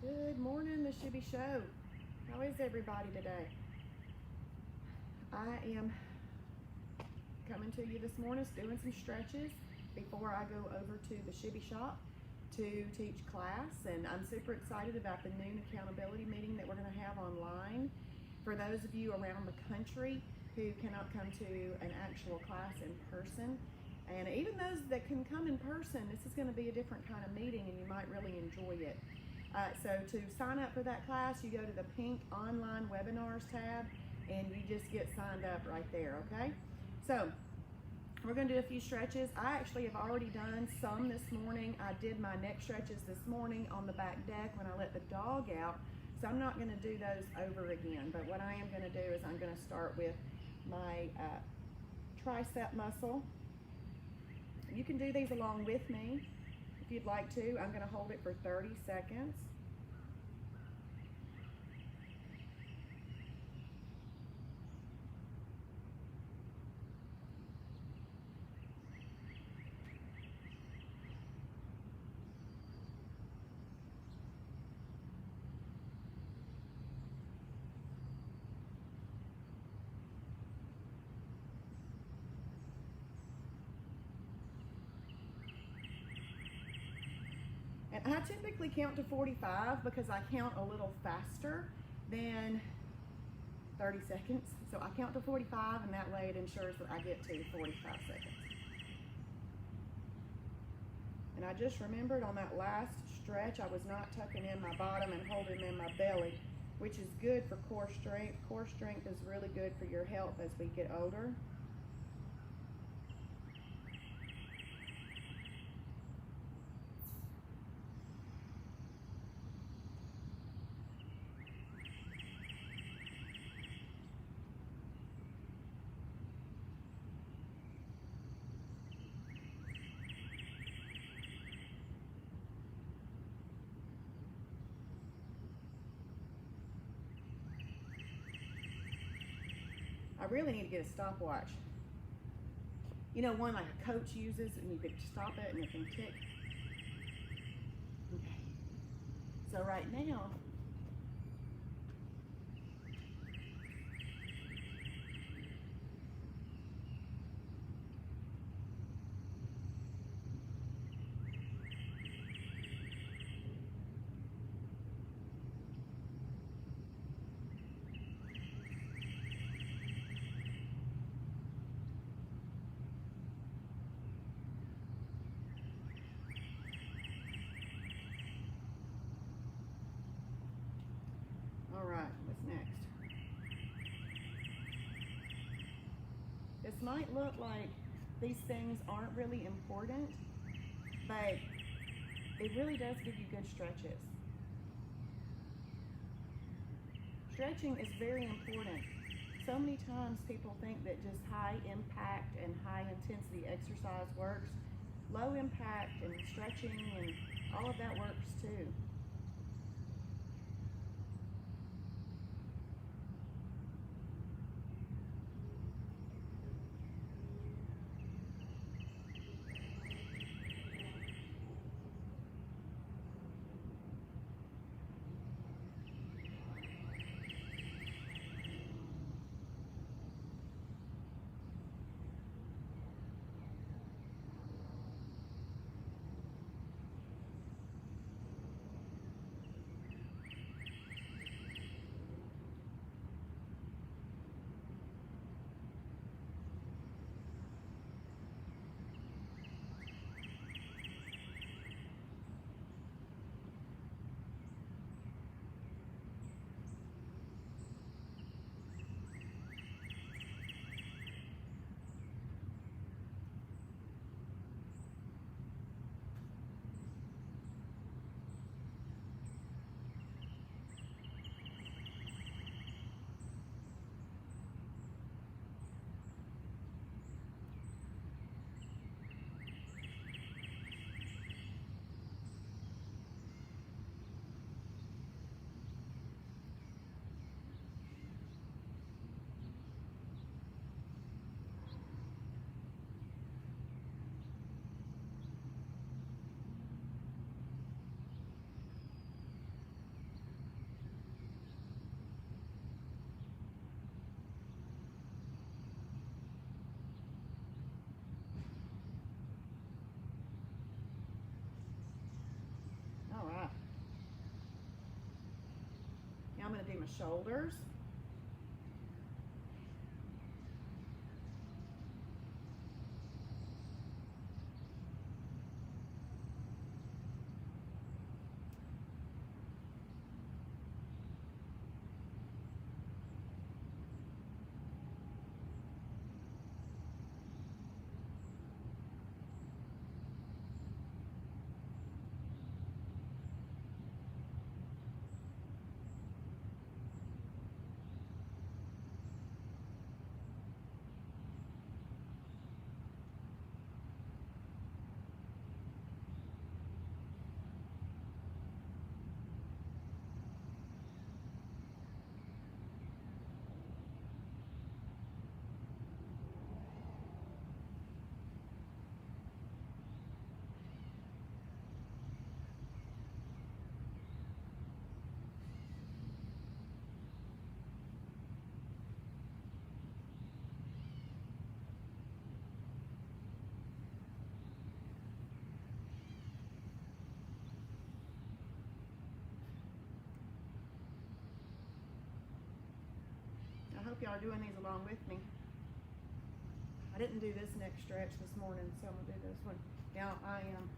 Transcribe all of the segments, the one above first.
Good morning, the Shibby Show. How is everybody today? I am coming to you this morning doing some stretches before I go over to the Shibby shop to teach class, and I'm super excited about the noon accountability meeting that we're going to have online for those of you around the country who cannot come to an actual class in person. And even those that can come in person, this is going to be a different kind of meeting and you might really enjoy it. So to sign up for that class, you go to the pink online webinars tab and you just get signed up right there, okay? So we're going to do a few stretches. I actually have already done some this morning. I did my neck stretches this morning on the back deck when I let the dog out. So I'm not going to do those over again. But what I am going to do is I'm going to start with my tricep muscle. You can do these along with me if you'd like to. I'm going to hold it for 30 seconds. And I typically count to 45 because I count a little faster than 30 seconds. So I count to 45 and that way it ensures that I get to 45 seconds. And I just remembered on that last stretch, I was not tucking in my bottom and holding in my belly, which is good for core strength. Core strength is really good for your health as we get older. I really need to get a stopwatch. You know, one like a coach uses and you could stop it and it can tick. Okay. So right now, all right, what's next? This might look like these things aren't really important, but it really does give you good stretches. Stretching is very important. So many times people think that just high impact and high intensity exercise works. Low impact and stretching and all of that works too. my shoulders. I hope y'all are doing these along with me. I didn't do this next stretch this morning, so I'm gonna do this one. Now I am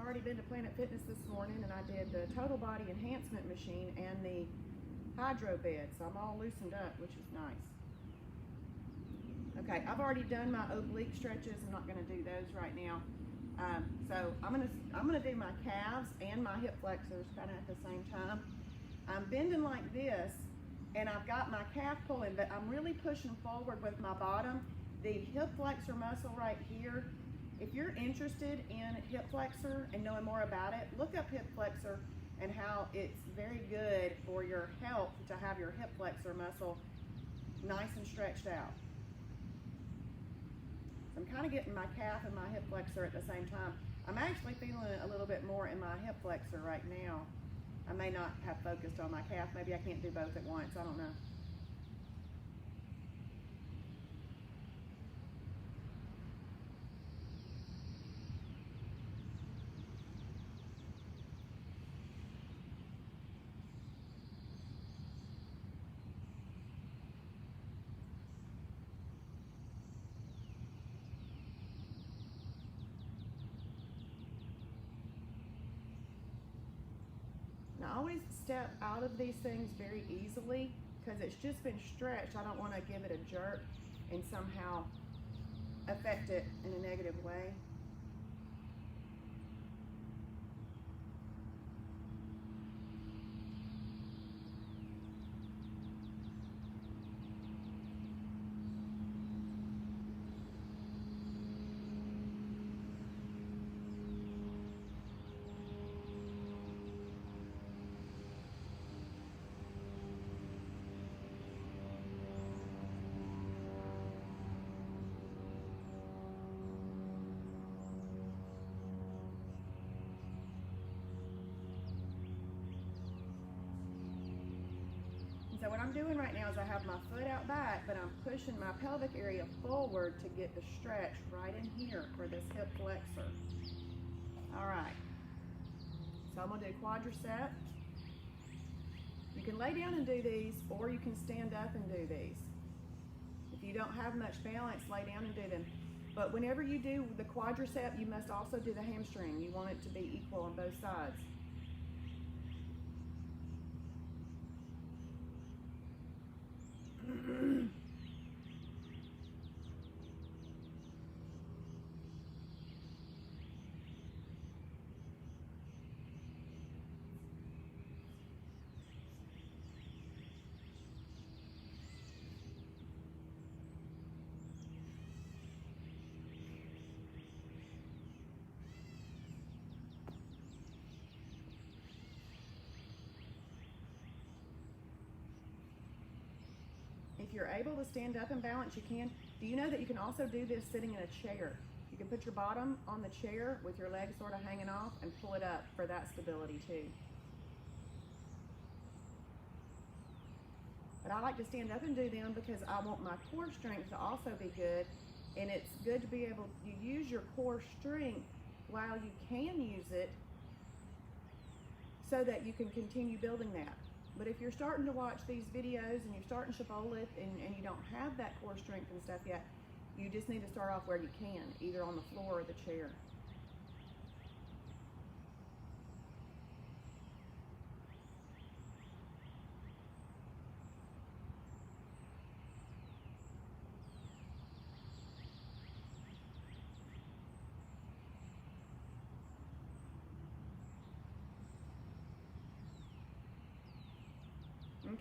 already been to Planet Fitness this morning, and I did the total body enhancement machine and the hydro bed, so I'm all loosened up, which is nice. Okay, I've already done my oblique stretches. I'm not going to do those right now. So I'm gonna do my calves and my hip flexors kind of at the same time. I'm bending like this, and I've got my calf pulling, but I'm really pushing forward with my bottom. The hip flexor muscle right here. If you're interested in hip flexor and knowing more about it, look up hip flexor and how it's very good for your health to have your hip flexor muscle nice and stretched out. So I'm kind of getting my calf and my hip flexor at the same time. I'm actually feeling it a little bit more in my hip flexor right now. I may not have focused on my calf. Maybe I can't do both at once. I don't know. I always step out of these things very easily because it's just been stretched. I don't want to give it a jerk and somehow affect it in a negative way. So what I'm doing right now is I have my foot out back, but I'm pushing my pelvic area forward to get the stretch right in here for this hip flexor. All right. So I'm gonna do quadricep. You can lay down and do these, or you can stand up and do these. If you don't have much balance, lay down and do them. But whenever you do the quadricep, you must also do the hamstring. You want it to be equal on both sides. If you're able to stand up and balance, you can. Do you know that you can also do this sitting in a chair? You can put your bottom on the chair with your legs sort of hanging off and pull it up for that stability too. But I like to stand up and do them because I want my core strength to also be good, and it's good to be able to use your core strength while you can use it so that you can continue building that. But if you're starting to watch these videos and you're starting Shibboleth and you don't have that core strength and stuff yet, you just need to start off where you can, either on the floor or the chair.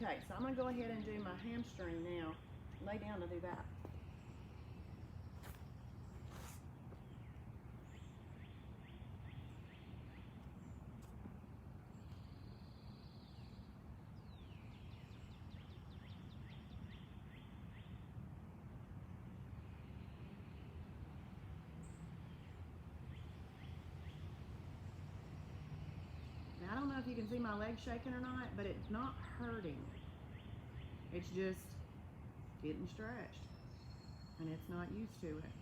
Okay, so I'm going to go ahead and do my hamstring now. Lay down to do that. Now, I don't know if you can see my legs shaking or not, but it's not hurting. It's just getting stretched, and it's not used to it.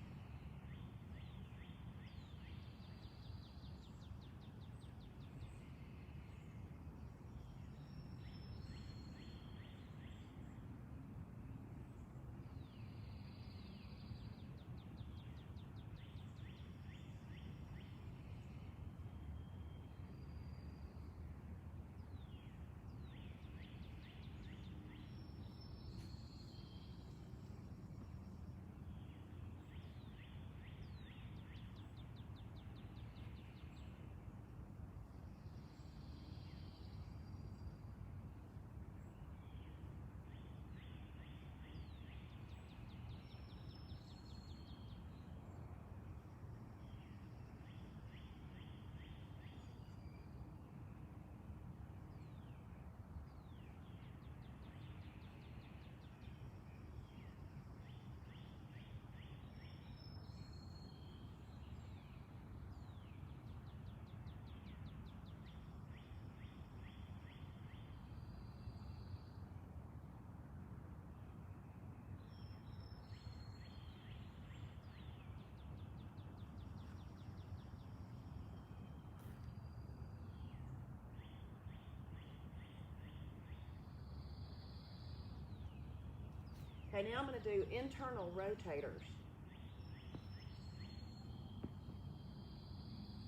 Okay, now I'm going to do internal rotators.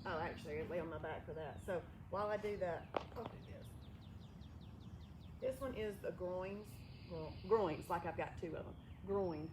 Oh, actually, I'll lay on my back for that. So while I do that, I'll do this. This one is the groins. Well, groins, like I've got two of them. Groin.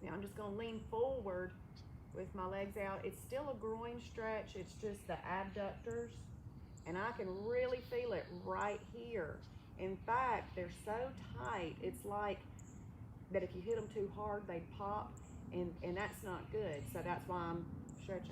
Now I'm just going to lean forward with my legs out. It's still a groin stretch. It's just the abductors. And I can really feel it right here. In fact, they're so tight. It's like that if you hit them too hard, they pop. And that's not good. So that's why I'm stretching.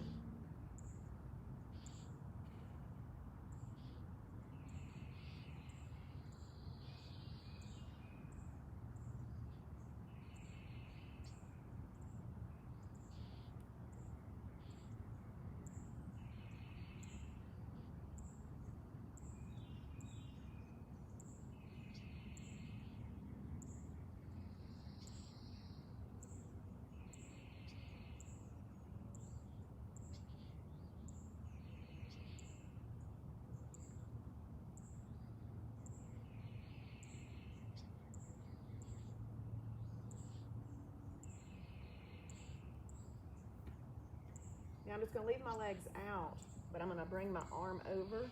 Now I'm just going to leave my legs out, but I'm going to bring my arm over.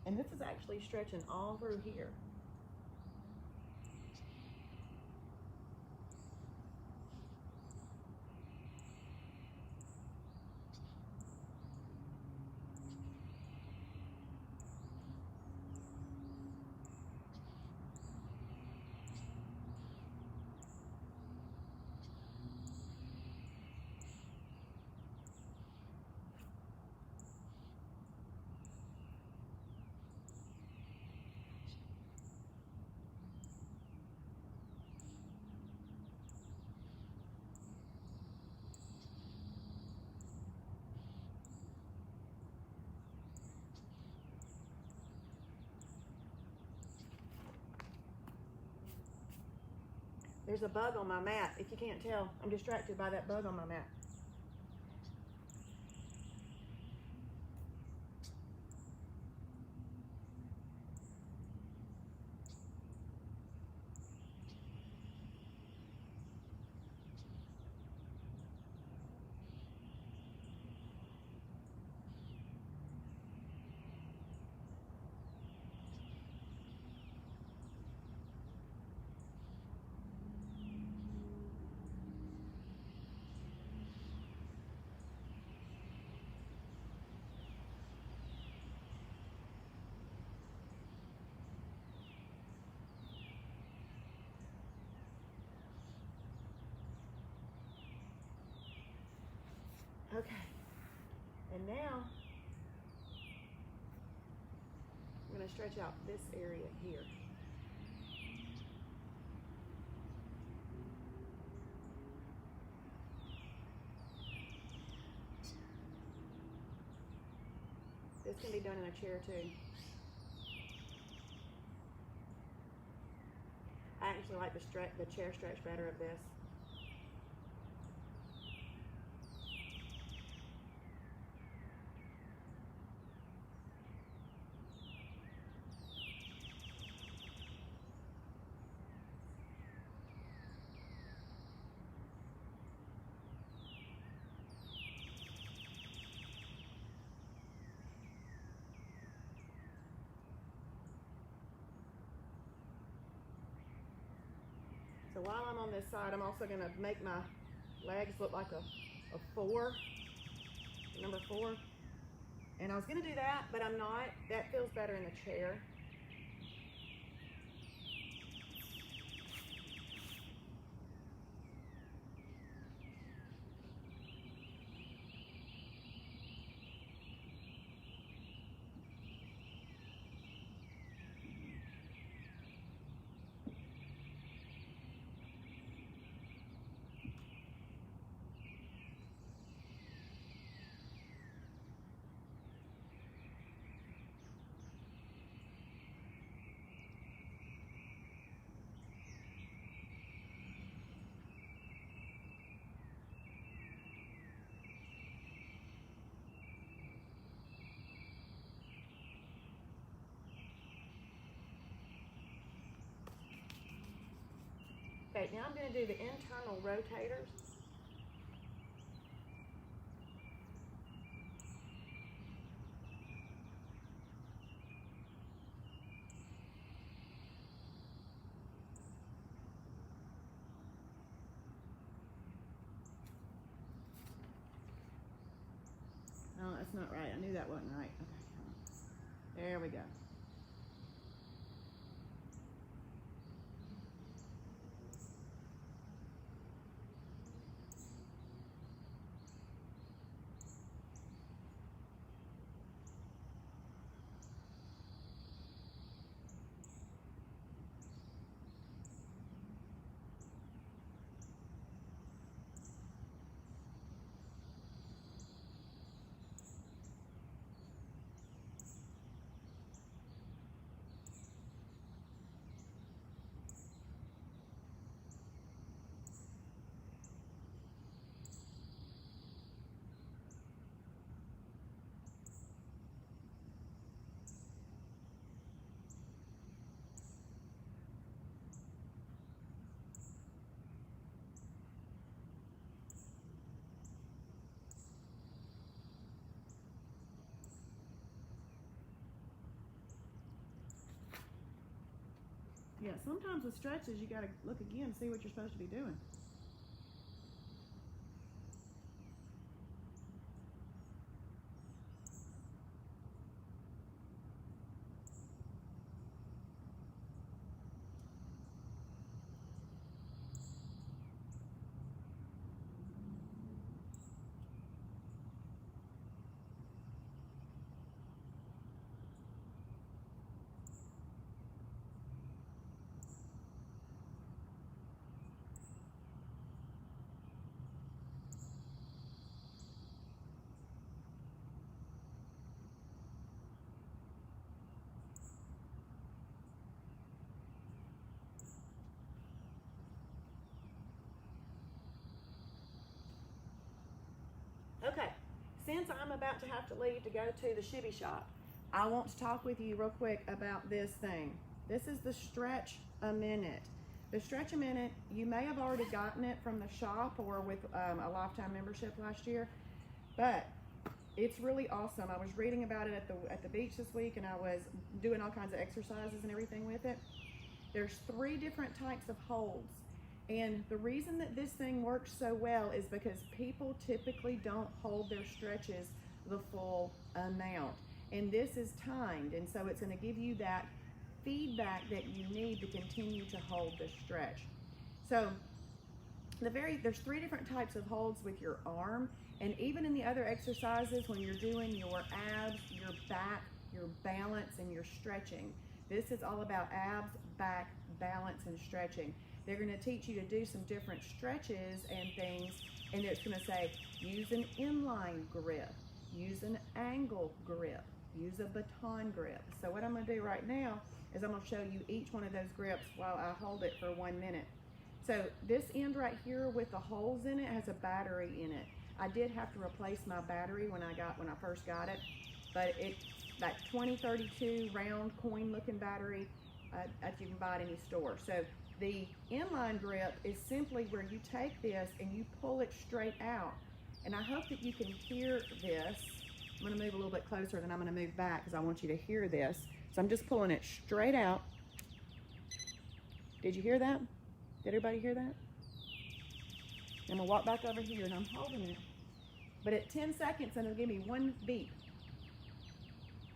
And this is actually stretching all through here. There's a bug on my mat. If you can't tell, I'm distracted by that bug on my mat. Okay, and now I'm going to stretch out this area here. This can be done in a chair too. I actually like the chair stretch better of this. So while I'm on this side, I'm also going to make my legs look like a 4, number 4. And I was going to do that, but I'm not. That feels better in the chair. Okay, now I'm going to do the internal rotators. that's not right. I knew that wasn't right. Okay, there we go. Yeah, sometimes with stretches, you got to look again and see what you're supposed to be doing. Okay, since I'm about to have to leave to go to the Shibby shop, I want to talk with you real quick about this thing. This is the Stretch a Minute. The Stretch a Minute, you may have already gotten it from the shop or with a lifetime membership last year, but it's really awesome. I was reading about it at the beach this week, and I was doing all kinds of exercises and everything with it. There's 3 different types of holds. And the reason that this thing works so well is because people typically don't hold their stretches the full amount. And this is timed, and so it's going to give you that feedback that you need to continue to hold the stretch. So there's 3 different types of holds with your arm, and even in the other exercises when you're doing your abs, your back, your balance, and your stretching. This is all about abs, back, balance, and stretching. They're going to teach you to do some different stretches and things, and it's going to say, use an inline grip, use an angle grip, use a baton grip. So what I'm going to do right now is I'm going to show you each one of those grips while I hold it for 1 minute. So this end right here with the holes in it has a battery in it. I did have to replace my battery when I first got it, but it's that 2032 round coin looking battery that you can buy at any store. So the inline grip is simply where you take this and you pull it straight out. And I hope that you can hear this. I'm going to move a little bit closer, then I'm going to move back because I want you to hear this. So I'm just pulling it straight out. Did you hear that? Did everybody hear that? I'm going to walk back over here and I'm holding it. But at 10 seconds, it'll give me 1 beep.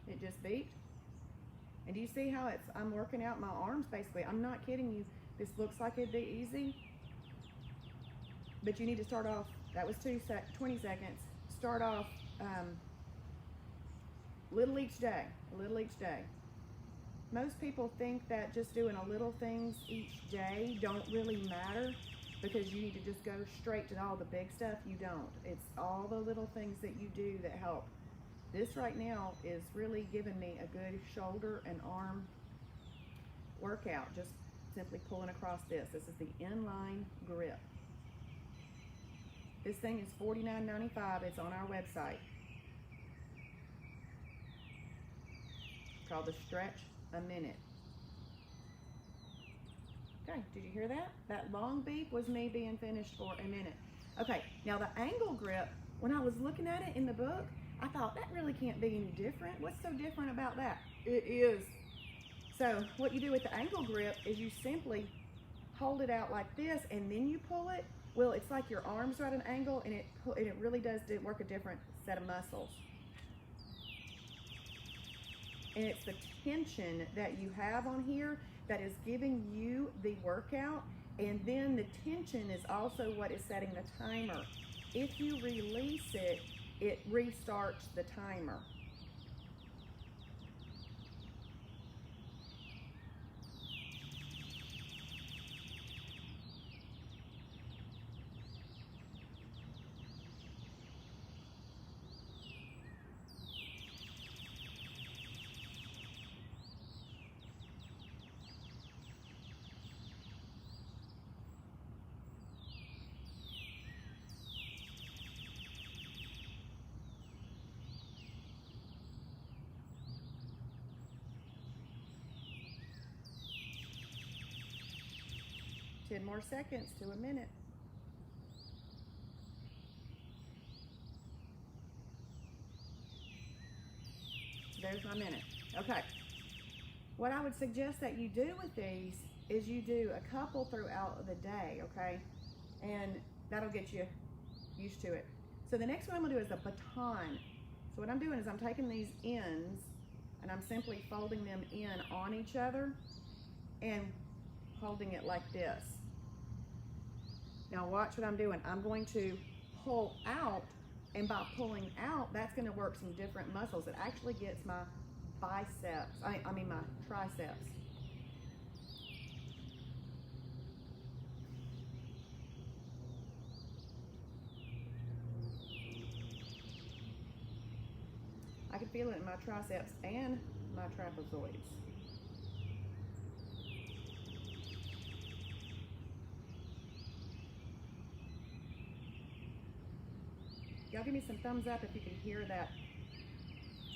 It just beeped. And do you see how I'm working out my arms basically? I'm not kidding you. This looks like it'd be easy, but you need to start off, that was 20 seconds. Start off little each day, a little each day. Most people think that just doing a little things each day don't really matter because you need to just go straight to all the big stuff. You don't. It's all the little things that you do that help. This right now is really giving me a good shoulder and arm workout, just simply pulling across this. This is the inline grip. This thing is $49.95. It's on our website. It's called the Stretch a Minute. Okay, did you hear that? That long beep was me being finished for a minute. Okay, now the angle grip, when I was looking at it in the book, I thought that really can't be any different. What's so different about that? It is. So what you do with the angle grip is you simply hold it out like this and then you pull it. Well, it's like your arms are at an angle and it really does work a different set of muscles. and it's the tension that you have on here that is giving you the workout, and then the tension is also what is setting the timer. If you release it, it restarts the timer. Ten more seconds to a minute. There's my minute. Okay. What I would suggest that you do with these is you do a couple throughout the day, okay? And that'll get you used to it. So the next one I'm gonna do is a baton. So what I'm doing is I'm taking these ends and I'm simply folding them in on each other and holding it like this. Now watch what I'm doing. I'm going to pull out, and by pulling out, that's going to work some different muscles. It actually gets my biceps, I mean my triceps. I can feel it in my triceps and my trapezoids. Y'all give me some thumbs up if you can hear that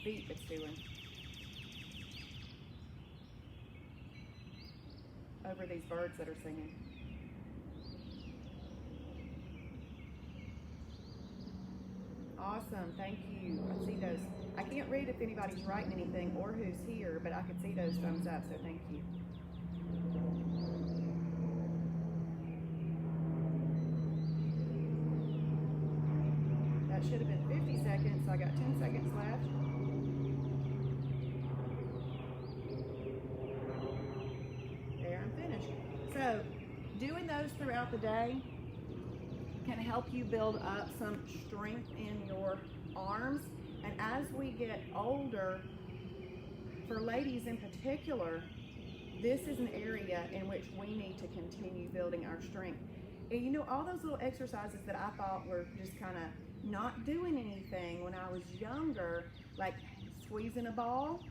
beat it's doing over these birds that are singing. Awesome, thank you. I see those. I can't read if anybody's writing anything or who's here, but I can see those thumbs up, so thank you. That should have been 50 seconds, so I got 10 seconds left. There, I'm finished. So, doing those throughout the day can help you build up some strength in your arms. And as we get older, for ladies in particular, this is an area in which we need to continue building our strength. And you know, all those little exercises that I thought were just kind of not doing anything when I was younger, like squeezing a ball,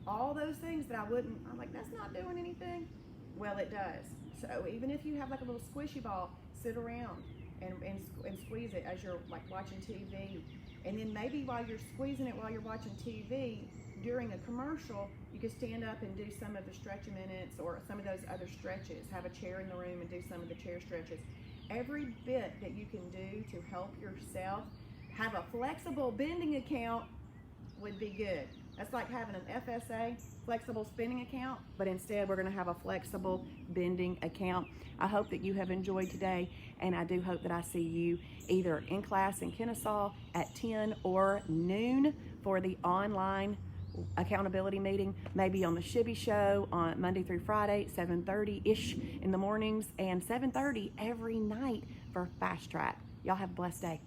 all those things that I'm like, that's not doing anything. Well, it does. So even if you have like a little squishy ball, sit around and squeeze it as you're like watching TV. And then maybe while you're squeezing it while you're watching TV, during a commercial, you can stand up and do some of the stretch minutes or some of those other stretches. Have a chair in the room and do some of the chair stretches. Every bit that you can do to help yourself have a flexible bending account would be good. That's like having an FSA, flexible spending account, but instead we're gonna have a flexible bending account. I hope that you have enjoyed today, and I do hope that I see you either in class in Kennesaw at 10 or noon for the online accountability meeting, maybe on the Shibby show on Monday through Friday, 7:30-ish in the mornings, and 7:30 every night for Fast Track. Y'all have a blessed day.